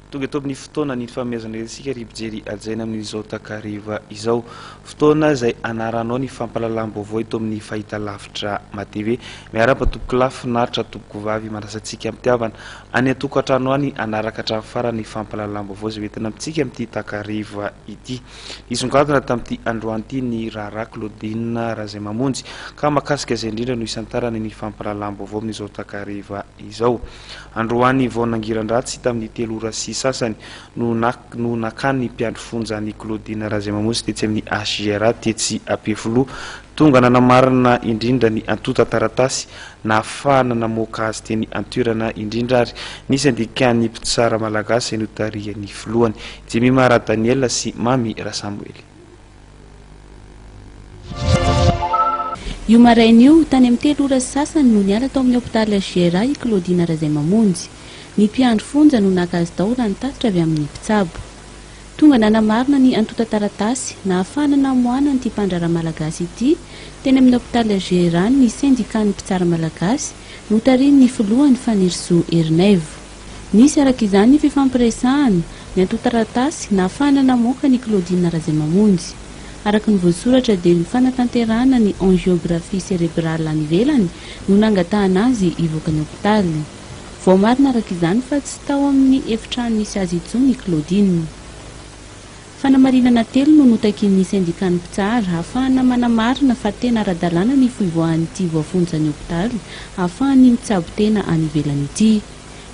tonga eto amin'ny fotoana ny fahamezana isika ripijery ajaina amin'izao takariva izao fotoana izay anaranao ny fampalalam-baovao eto amin'ny fahitalavitra matv miaraba tompoko lafinaritra tompoko vavy manasantsika mitiavana any atokantrano any anaraka hatramin'ny farany fampalalam-baovao izay entina amintsika amin'ity takariva ity isongadina tamin'ity androany ity ny raharaha Claudine Razay Mamonjy ka makasika izay indrindra no isantarany ny fampalalam-baovao amin'izao takariva izao androany vao nangiran-dratsy tamin'ny 3 ora sy sasany no nakany mpiandro fonja ny Claudine Razay Mamonjy tetsy amin'ny HGR tetsy Ampefoloha tonga nanamarina indrindra ny antota taratasy nahafahana namoaka azy teny antoerana indrindra ary nisy andikany mpitsara malagasy notariany filohany Jemimara Daniel sy Mami Rasamuel. Io maraina io tany amin'ny 3 ora sasany no niala tao amin'ny hôpitaly HGR i Claudine Razay Mamonjy. Ny mpiandro fonja no naka azy tao raha nitatitra avy amin'ny mpitsabo. Tonga nanamarina ny antota taratasy nahafahana namoana an'ity mpandrara malagasy ity teny amin'ny hôpitaly HGR ny syndicat-ny mpitsara malagasy notariny ny filohany Fanirso Ernaivo. Nisy araka izany ny fifampiresahana ny antota taratasy nahafahana namoaka ny Claudine Razay Mamonjy. Araka ny voasoratra dia ny fanatanterahana ny angiographie cérébrale any ivelany no nangatahana azy ivoaka ny hôpitaly. Vao marina araka izany fa tsy tao amin'ny efitrano misy azy intsony Claudine. Fanamarinana telo no notakin'ny syndicat-ny mpitsara ahafahana manamarina fa tena ara-dalàna ny fivoahan'ity voafonjan'ny hôpitaly ahafahan'ny mitsabo tena any ivelany ity.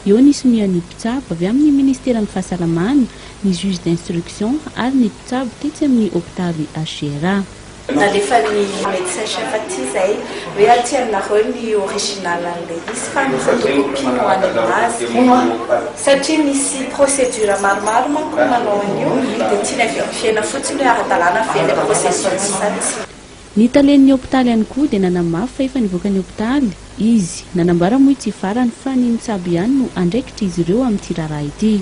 Eo nisy mian'ny mpitsabo avy amin'ny ministeran'ny fahasalamana, ny juge d'instruction ary ny mpitsabo tetsy amin'ny hôpitaly HGR. Nalefa ny médecin chef aty zay hoe aty aminareo ny original an'ilay izy fa ny photocopie no any aminazy satria misy procédure maromaro manko manao an'io dia tiana verifiena fotsiny hoe ara-dalàna ve ilay processus sady. Ny talen'ny hôpitaly ihany koa dia nanamafy fa efa nivoaka ny hôpitaly izy nanambara moa tsy farany fa ny mitsabo ihany no andraikitra izy ireo amin'ity raharaha ity.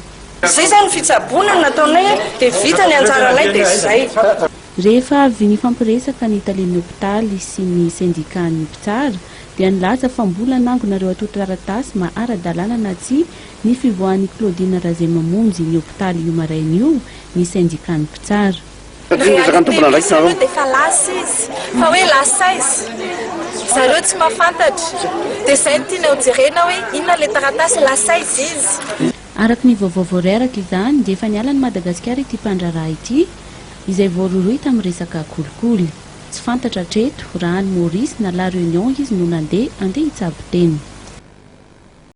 Zay zany fitsaboana nataonay dia vita ny anjaranay dia izay. Rehefa avy ny fampiresaka ny talen'ny hôpitaly sy ny syndicat-ny mpitsara dia nilaza fa mbola nangonareo ato taratasy ma ara-dalàna na tsy ny fivoahan'ny Claudine Razay Mamonjy ny hôpitaly io maraina io ny syndicat-ny mpitsara. Dia fa lasa izy fa hoe lasa izy zareo tsy mahafantatra dia izay no tiana ho jerena hoe inona ilay taratasy lasa izy. Araka ny vaovao reraka izany dia efa niala ny Madagasikara ity mpandraraha ity izay voaroroy tamin'ny resaka kolikoly. Tsy fantatra hatreto raha any Maurice na La Réunion izy no nandeha itsabo teny.